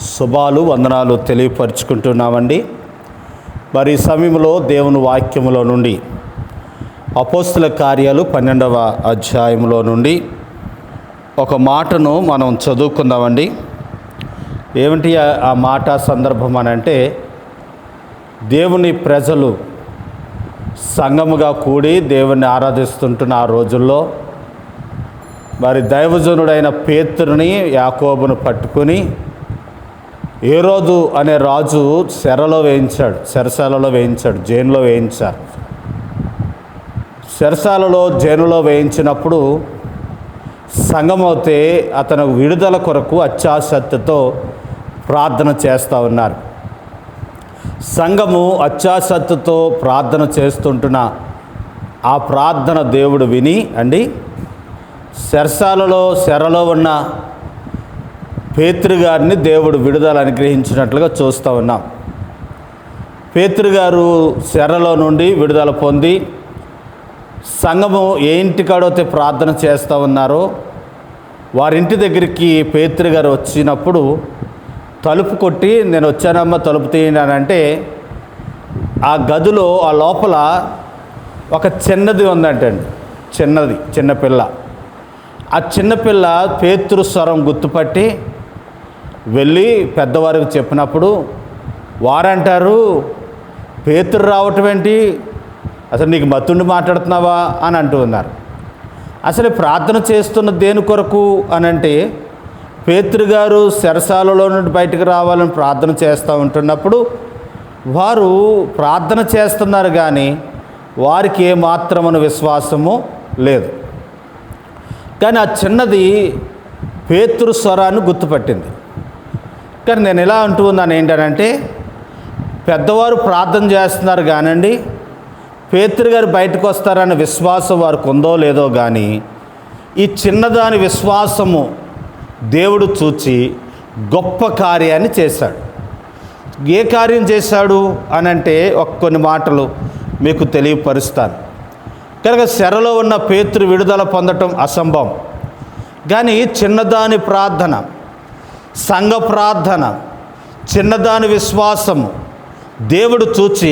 శుభాలు వందనాలు తెలియపరుచుకుంటున్నామండి. మరి ఈ సమయంలో దేవుని వాక్యములో నుండి అపోస్తల కార్యాలు 12వ అధ్యాయంలో నుండి ఒక మాటను మనం చదువుకుందామండి. ఏమిటి ఆ మాట సందర్భం అని అంటే, దేవుని ప్రజలు సంఘముగా కూడి దేవుణ్ణి ఆరాధిస్తుంటున్న ఆ రోజుల్లో మరి దైవజనుడైన పేతురుని యాకోబును పట్టుకుని హేరోదు అనే రాజు చెరసాలలో వేయించాడు, జైలులో వేయించారు. చెరసాలలో జైలులో వేయించినప్పుడు సంఘమైతే అతను విడుదల కొరకు అత్యాసక్తితో ప్రార్థన చేస్తూ ఉన్నారు. సంఘము అత్యాసక్తితో ప్రార్థన చేస్తుంటున్న ఆ ప్రార్థన దేవుడు విని చెరలో ఉన్న పేతురు గారిని దేవుడు విడుదల అనుగ్రహించినట్లుగా చూస్తూ ఉన్నాం. పేతురు గారు చెరలో నుండి విడుదల పొంది సంఘము ఏ ఇంటికాడైతే ప్రార్థన చేస్తూ ఉన్నారో వారింటి దగ్గరికి పేతురు గారు వచ్చినప్పుడు తలుపు కొట్టి, నేను వచ్చానమ్మా తలుపు తీయనంటే ఆ గదిలో ఆ లోపల ఒక చిన్నది ఉందంటండి, చిన్నపిల్ల. ఆ చిన్నపిల్ల పేతురు స్వరం గుర్తుపట్టి వెళ్ళి పెద్దవారికి చెప్పినప్పుడు వారంటారు, పేతురు రావటం ఏంటి, అసలు నీకు మత్తుండి మాట్లాడుతున్నావా అని అంటూ ఉన్నారు. అసలు ప్రార్థన చేస్తున్న దేని కొరకు అని అంటే, పేతురు గారు చెరసాలలో నుండి బయటకు రావాలని ప్రార్థన చేస్తూ ఉంటున్నప్పుడు వారు ప్రార్థన చేస్తున్నారు, కానీ వారికి ఏమాత్రమైన విశ్వాసము లేదు. కానీ ఆ చిన్నది పేతురు స్వరాన్ని గుర్తుపట్టింది. కానీ నేను ఎలా అంటూ ఉన్నాను ఏంటనంటే, పెద్దవారు ప్రార్థన చేస్తున్నారు కానండి, పేతురు గారు బయటకు వస్తారన్న విశ్వాసం వారికి ఉందో లేదో కానీ ఈ చిన్నదాని విశ్వాసము దేవుడు చూచి గొప్ప కార్యాన్ని చేశాడు. ఏ కార్యం చేశాడు అనంటే కొన్ని మాటలు మీకు తెలియపరుస్తాను. కనుక చెరలో ఉన్న పేతురు విడుదల పొందటం అసంభవం, కానీ చిన్నదాని ప్రార్థన, సంఘ ప్రార్థన, చిన్నదాని విశ్వాసము దేవుడు చూచి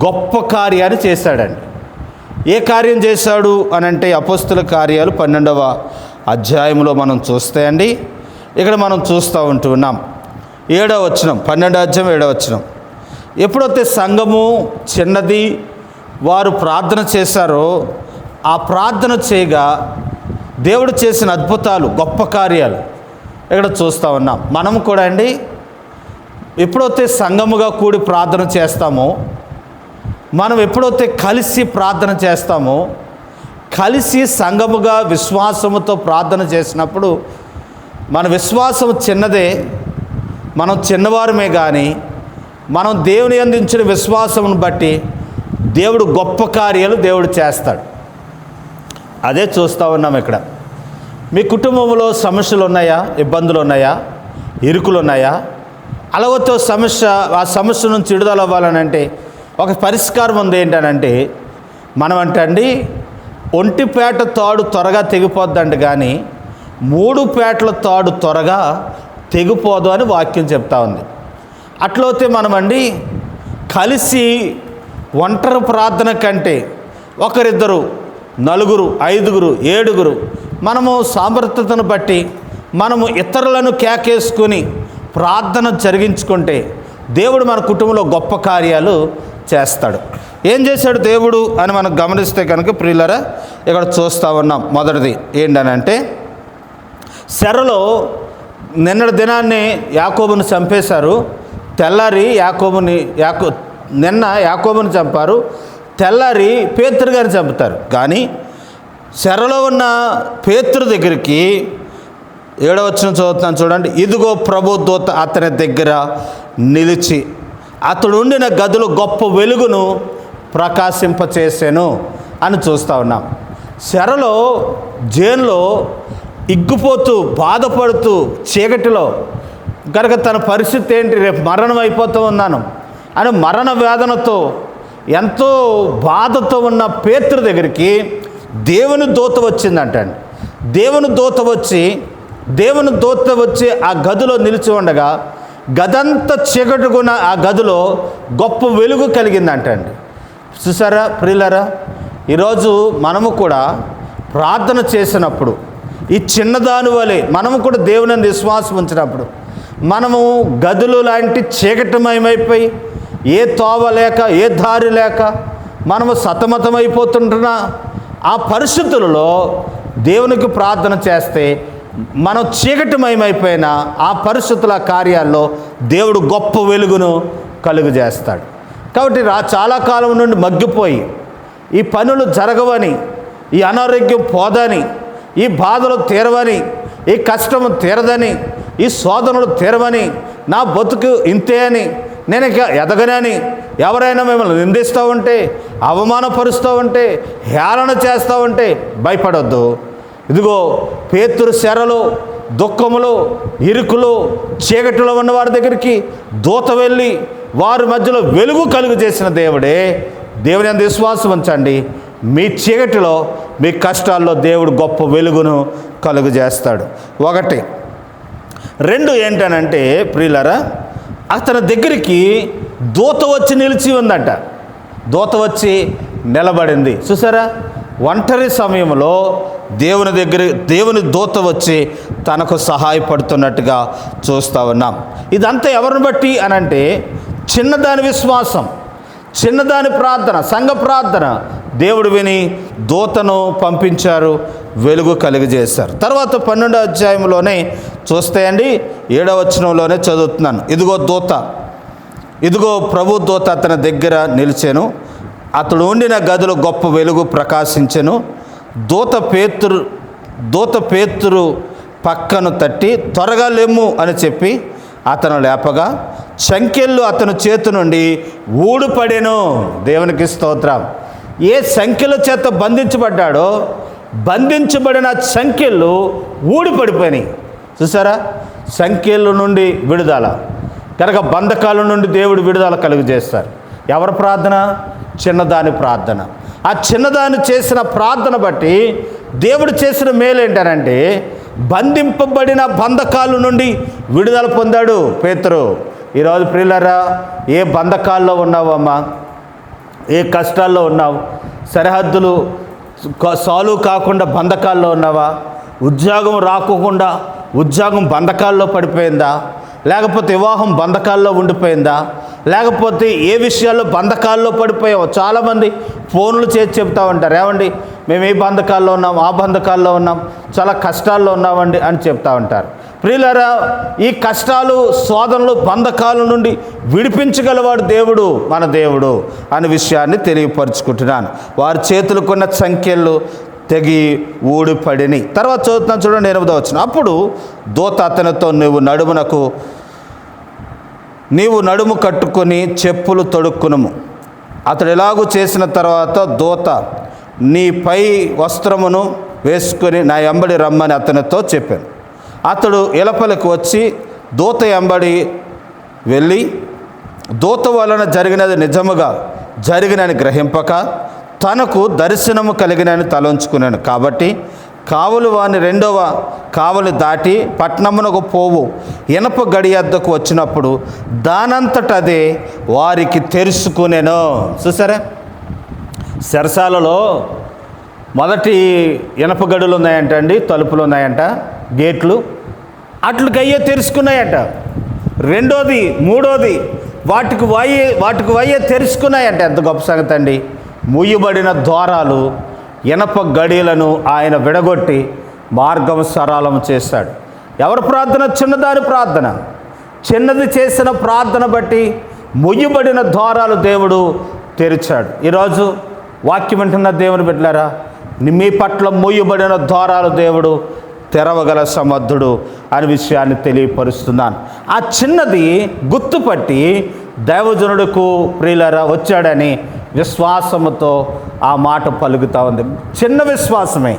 గొప్ప కార్యాన్ని చేశాడండి. ఏ కార్యం చేశాడు అనంటే అపోస్తల కార్యాలు 12వ అధ్యాయంలో మనం చూస్తే అండి, ఇక్కడ మనం చూస్తూ ఉంటున్నాం 7వ వచనం, 12వ అధ్యాయం 7వ వచనం. ఎప్పుడైతే సంఘము చిన్నది వారు ప్రార్థన చేశారో ఆ ప్రార్థన చేయగా దేవుడు చేసిన అద్భుతాలు, గొప్ప కార్యాలు ఇక్కడ చూస్తూ ఉన్నాం. మనం కూడా అండి ఎప్పుడైతే సంఘముగా కూడి ప్రార్థన చేస్తామో, మనం ఎప్పుడైతే కలిసి ప్రార్థన చేస్తామో, కలిసి సంఘముగా విశ్వాసముతో ప్రార్థన చేసినప్పుడు మన విశ్వాసం చిన్నదే, మనం చిన్నవారమే, కానీ మనం దేవుని అందించిన విశ్వాసమును బట్టి దేవుడు గొప్ప కార్యాలు దేవుడు చేస్తాడు. అదే చూస్తూ ఉన్నాం ఇక్కడ. మీ కుటుంబంలో సమస్యలు ఉన్నాయా, ఇబ్బందులు ఉన్నాయా, ఇరుకులు ఉన్నాయా? అలాగతో ఆ సమస్య నుంచి విడుదల అవ్వాలనంటే ఒక పరిష్కారం ఉంది. ఏంటనంటే మనం అండి, ఒంటిపేట తాడు త్వరగా తెగిపోద్దండి, కానీ 3 పేటల తాడు త్వరగా తెగిపోదు అని వాక్యం చెప్తా ఉంది. అట్లయితే మనమండి కలిసి ఒంటరి ప్రార్థన కంటే ఒకరిద్దరు, 4, 5, 7 మనము సామర్థ్యతను బట్టి మనము ఇతరులను కేకేసుకొని ప్రార్థన జరిగించుకుంటే దేవుడు మన కుటుంబంలో గొప్ప కార్యాలు చేస్తాడు. ఏం చేశాడు దేవుడు అని మనం గమనిస్తే కనుక ప్రియులారా, ఇక్కడ చూస్తూ ఉన్నాం. మొదటిది ఏంటనంటే, చెరలో నిన్నటి దినాన్ని యాకోబుని చంపేశారు. తెల్లారి నిన్న యాకోబుని చంపారు, తెల్లారి పేతురు గారిని చంపుతారు. కానీ చెరలో ఉన్న పేతురు దగ్గరికి 7వ వచనం చదువుతున్నాను చూడండి. ఇదిగో ప్రభు దూత అతని దగ్గర నిలిచి అతడు ఉండిన గదిలో గొప్ప వెలుగును ప్రకాశింపచేసాను అని చూస్తూ ఉన్నాం. చెరలో, జైల్లో ఇగ్గిపోతూ బాధపడుతూ చీకటిలో కనుక తన పరిస్థితి ఏంటి, రేపు మరణం అయిపోతూ ఉన్నాను అని మరణ వేదనతో ఎంతో బాధతో ఉన్న పేతురు దగ్గరికి దేవుని దూత వచ్చిందంటండి. దేవుని దూత వచ్చి దేవుని దూత వచ్చి ఆ గదిలో నిలిచి ఉండగా గదంతా చీకటిగున్న ఆ గదిలో గొప్ప వెలుగు కలిగిందంటండి. చూసారా ప్రియులారా, ఈరోజు మనము కూడా ప్రార్థన చేసినప్పుడు ఈ చిన్నదాని వలె మనము కూడా దేవుని విశ్వాసం ఉంచినప్పుడు మనము గదులు లాంటి చీకటిమయమైపోయి ఏ తోవ లేక ఏ దారి లేక మనము సతమతమైపోతుంటున్నా ఆ పరిస్థితులలో దేవునికి ప్రార్థన చేస్తే మనం చీకటిమయమైపోయిన ఆ పరిస్థితుల కార్యాల్లో దేవుడు గొప్ప వెలుగును కలుగజేస్తాడు. కాబట్టి చాలా కాలం నుండి మగ్గిపోయి ఈ పనులు జరగవని, ఈ అనారోగ్యం పోదని, ఈ బాధలు తీరవని, ఈ కష్టము తీరదని, ఈ శోధనలు తీరవని, నా బతుకు ఇంతే అని, నేను ఇక ఎదగనని ఎవరైనా మిమ్మల్ని నిందిస్తూ ఉంటే, అవమానపరుస్తూ ఉంటే, హేళన చేస్తూ ఉంటే భయపడొద్దు. ఇదిగో పేతురు శరలో, దుఃఖములో, ఇరుకులో, చీకటిలో ఉన్న వారి దగ్గరికి దూత వెళ్ళి వారి మధ్యలో వెలుగు కలుగు చేసిన దేవుడే. దేవుని యందు విశ్వాసం ఉంచండి. మీ చీకటిలో, మీ కష్టాల్లో దేవుడు గొప్ప వెలుగును కలుగు చేస్తాడు. 1. 2 ఏంటనంటే ప్రియులారా, అతని దగ్గరికి దూత వచ్చి నిలిచి ఉందట. దూత వచ్చి నిలబడింది. చూసారా, ఒంటరి సమయంలో దేవుని దూత వచ్చి తనకు సహాయపడుతున్నట్టుగా చూస్తూ ఉన్నాం. ఇదంతా ఎవరిని బట్టి అనంటే చిన్నదాని విశ్వాసం, చిన్నదాని ప్రార్థన, సంఘ ప్రార్థన దేవుడు విని దూతను పంపించారు, వెలుగు కలుగజేశారు. తర్వాత 12వ అధ్యాయంలోనే చూస్తే అండి 7వ వచనంలోనే చదువుతున్నాను. ఇదిగో ప్రభు దూత అతని దగ్గర నిలిచెను, అతడు ఉండిన గదిలో గొప్ప వెలుగు ప్రకాశించెను. దూత పేతురు పక్కను తట్టి త్వరగా లెమ్ము అని చెప్పి అతను లేపగా సంకెళ్ళు అతని చేతి నుండి ఊడిపడెను. దేవునికి స్తోత్రం. ఏ సంఖ్యల చేత బంధించబడ్డాడో బంధించబడిన సంఖ్యలు ఊడిపడిపోయినాయి. చూసారా, సంఖ్యల నుండి విడుదల కనుక బంధకాల నుండి దేవుడు విడుదల కలుగజేస్తారు. ఎవరి ప్రార్థన? చిన్నదాని ప్రార్థన. ఆ చిన్నదాని చేసిన ప్రార్థన బట్టి దేవుడు చేసిన మేలు ఏంటనంటే బంధింపబడిన బంధకాల నుండి విడుదల పొందాడు పేతురు. ఈరోజు ప్రియులారా, ఏ బంధకాల్లో ఉన్నావమ్మా? ఏ కష్టాల్లో ఉన్నావు? సరిహద్దులు సాల్వ్ కాకుండా బంధకాల్లో ఉన్నావా? ఉద్యోగం రాకోకుండా ఉద్యోగం బంధకాల్లో పడిపోయిందా? లేకపోతే వివాహం బంధకాల్లో ఉండిపోయిందా? లేకపోతే ఏ విషయాల్లో బంధకాల్లో పడిపోయావో? చాలామంది ఫోన్లు చేసి చెప్తా ఉంటారు, ఏమండి మేము ఏ బంధకాల్లో ఉన్నాం, ఆ బంధకాల్లో ఉన్నాం, చాలా కష్టాల్లో ఉన్నామండి అని చెప్తా ఉంటారు. ప్రియులారా, ఈ కష్టాలు, శోధనలు, బంధకాల నుండి విడిపించగలవాడు దేవుడు, మన దేవుడు అనే విషయాన్ని తెలియపరుచుకుంటున్నాను. వారి చేతులకున్న సంఖ్యలు తెగి ఊడిపడిని. తర్వాత చదువుతున్నాను చూడండి 8వ వచనం. అప్పుడు దూత అతనితో నీవు నడుము కట్టుకొని చెప్పులు తొడుక్కునుము. అతడు ఎలాగూ చేసిన తర్వాత దూత నీ పై వస్త్రమును వేసుకొని నా ఎంబడి రమ్మని అతనితో చెప్పాను. అతడు ఇలపలకు వచ్చి దూత ఎంబడి వెళ్ళి దూత వలన జరిగినది నిజముగా జరిగినని గ్రహింపక తనకు దర్శనము కలిగినని తలంచుకున్నాను. కాబట్టి కావలి వాని 2వ కావలి దాటి పట్టణమునకు పోవు ఇనప గడియద్దకు వచ్చినప్పుడు దానంతటదే వారికి తెరుచుకునేను. చూసారా, చెరసాలలో మొదటి ఇనప గడులు ఉన్నాయంట అండి, తలుపులు ఉన్నాయంట, గేట్లు అట్లకి అయ్యే తెరుచుకున్నాయంట. 2వది 3వది వాటికి వయ్యే తెరుచుకున్నాయంట. ఎంత గొప్ప సంగతి అండి. మూయబడిన ద్వారాలు, ఇనప గడియలను ఆయన విడగొట్టి మార్గం సరళం చేశాడు. ఎవరి ప్రార్థన? చిన్నదాని ప్రార్థన. చిన్నది చేసిన ప్రార్థన బట్టి మూయబడిన ద్వారాలు దేవుడు తెరిచాడు. ఈరోజు వాక్యం వింటున్న దేవుని బిడ్డలారా, మీ పట్ల మూయబడిన ద్వారాలు దేవుడు తెరవగల సమర్థుడు అనే విషయాన్ని తెలియపరుస్తున్నాను. ఆ చిన్నది గుర్తుపట్టి దైవజనుడుకు ప్రియులారా వచ్చాడని విశ్వాసముతో ఆ మాట పలుకుతూ ఉంది. చిన్న విశ్వాసమే,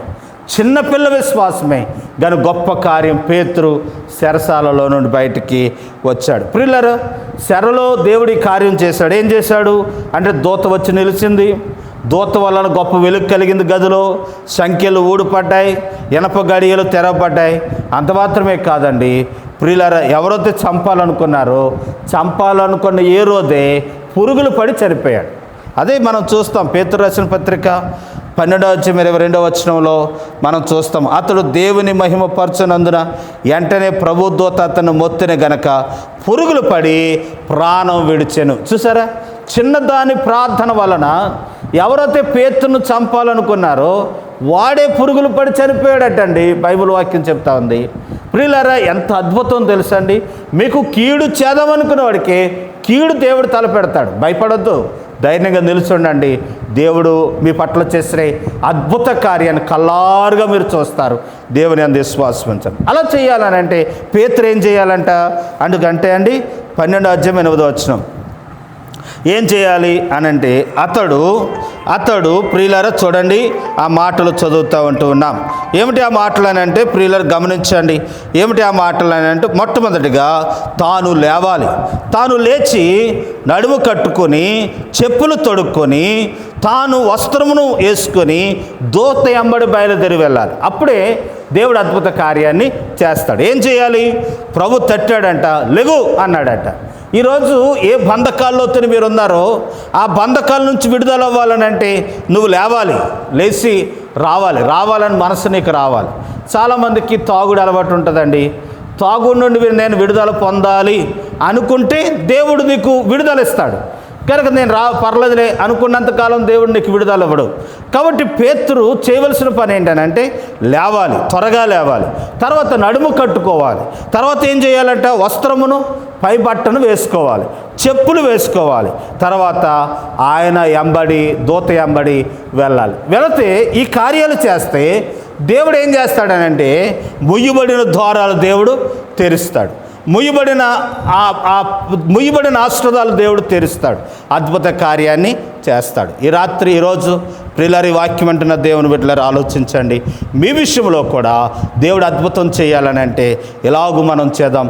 చిన్నపిల్ల విశ్వాసమే కానీ గొప్ప కార్యం. పేతురు చెరసాలలో నుండి బయటికి వచ్చాడు. ప్రియులారా, చెరలో దేవుడి కార్యం చేశాడు. ఏం చేశాడు అంటే దూత వచ్చి నిలిచింది. దూత వలన గొప్ప వెలుగు కలిగింది గదిలో, సంఖ్యలు ఊడిపడ్డాయి, ఇనప గడియలు తెరవబడ్డాయి. అంత మాత్రమే కాదండి ప్రియులారా, ఎవరైతే చంపాలనుకున్న ఏ రోజే పురుగులు పడి చనిపోయాడు. అదే మనం చూస్తాం పేతురు రాసిన పత్రిక 12:22 మనం చూస్తాం. అతడు దేవుని మహిమపరచునందున వెంటనే ప్రభు దూత అతను మొత్తిన గనక పురుగులు పడి ప్రాణం విడిచెను. చూసారా, చిన్నదాని ప్రార్థన వలన ఎవరైతే పేతురును చంపాలనుకున్నారో వాడే పురుగులు పడి చనిపోయాడటండి. బైబిల్ వాక్యం చెప్తా ఉంది. ప్రియులారా, ఎంత అద్భుతం తెలుసండి. మీకు కీడు చేద్దామనుకున్న వాడికి కీడు దేవుడు తలపెడతాడు. భయపడొద్దు, ధైర్యంగా నిలుచుండండి. దేవుడు మీ పట్ల చేసే అద్భుత కార్యాన్ని కల్లారుగా మీరు చూస్తారు. దేవుని అందు విశ్వాసం ఉంచండి. అలా చేయాలని అంటే పేతురు ఏం చేయాలంట అందుకంటే అండి 12:8 ఏం చేయాలి అనంటే అతడు ప్రియులారా చూడండి, ఆ మాటలు చదువుతూ ఉన్నాం. ఏమిటి ఆ మాటలు అని అంటే ప్రియులారా గమనించండి. ఏమిటి ఆ మాటలు అని అంటే మొట్టమొదటిగా తాను లేవాలి. తాను లేచి నడుము కట్టుకొని చెప్పులు తొడుక్కొని తాను వస్త్రమును వేసుకొని దూత ఎంబడి బయలుదేరి వెళ్ళాలి. అప్పుడే దేవుడు అద్భుత కార్యాన్ని చేస్తాడు. ఏం చేయాలి? ప్రభు తట్టాడంట, లెగు అన్నాడట. ఈరోజు ఏ బంధకాల్లోతో మీరు ఉన్నారో ఆ బంధకాల నుంచి విడుదల అవ్వాలని అంటే నువ్వు లేచి రావాలని మనసు నీకు రావాలి. చాలామందికి తాగుడు అలవాటు ఉంటుందండి. తాగుడు నుండి నేను విడుదల పొందాలి అనుకుంటే దేవుడు నీకు విడుదల ఇస్తాడు. కనుక నేను పర్లేదులే అనుకున్నంతకాలం దేవుడు నీకు విడుదల ఇవ్వడు. కాబట్టి పేతురు చేయవలసిన పని ఏంటనంటే త్వరగా లేవాలి, తర్వాత నడుము కట్టుకోవాలి, తర్వాత ఏం చేయాలంటే వస్త్రమును పై బట్టను వేసుకోవాలి, చెప్పులు వేసుకోవాలి, తర్వాత ఆయన దూత ఎంబడి వెళితే ఈ కార్యాలు చేస్తే దేవుడు ఏం చేస్తాడనంటే ముయ్యబడిన ద్వారాలు దేవుడు తెరుస్తాడు. ముయ్యబడిన ఆశ్రదాలు దేవుడు తెరుస్తాడు. అద్భుత కార్యాన్ని చేస్తాడు. ఈరోజు ప్రియులారి వాక్యం అంటున్న దేవుని బిడ్డలారా ఆలోచించండి. మీ విషయంలో కూడా దేవుడు అద్భుతం చేయాలని అంటే ఎలాగూ మనం చేద్దాం.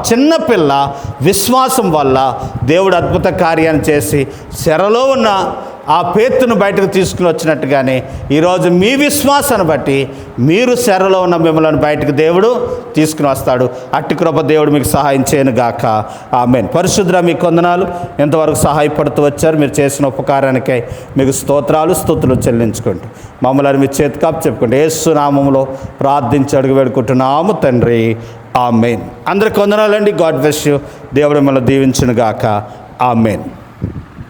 చిన్న పిల్ల విశ్వాసం వల్ల దేవుడు అద్భుత కార్యాన్ని చేసి చెరలో ఉన్న ఆ పేతును బయటకు తీసుకుని వచ్చినట్టుగానే ఈరోజు మీ విశ్వాసాన్ని బట్టి మీరు చెరలో ఉన్న మిమ్మల్ని బయటకు దేవుడు తీసుకుని వస్తాడు. అట్టి కృప దేవుడు మీకు సహాయం చేయను గాక. ఆమేన్. పరిశుద్ధ మీకు వందనాలు. ఎంతవరకు సహాయపడుతూ వచ్చారు. మీరు చేసిన ఉపకారానికై మీకు స్తుతులు చెల్లించుకుంటూ మమ్మల్ని మీ చేతికాపు చెప్పుకుంటూ యేసు నామములో ప్రార్థించి అడుగు వేడుకుంటున్నాము తండ్రి. ఆమేన్. అందరికి వందనాలండి. God bless you. దేవుడు మిమ్మల్ని దీవించును గాక. ఆమేన్.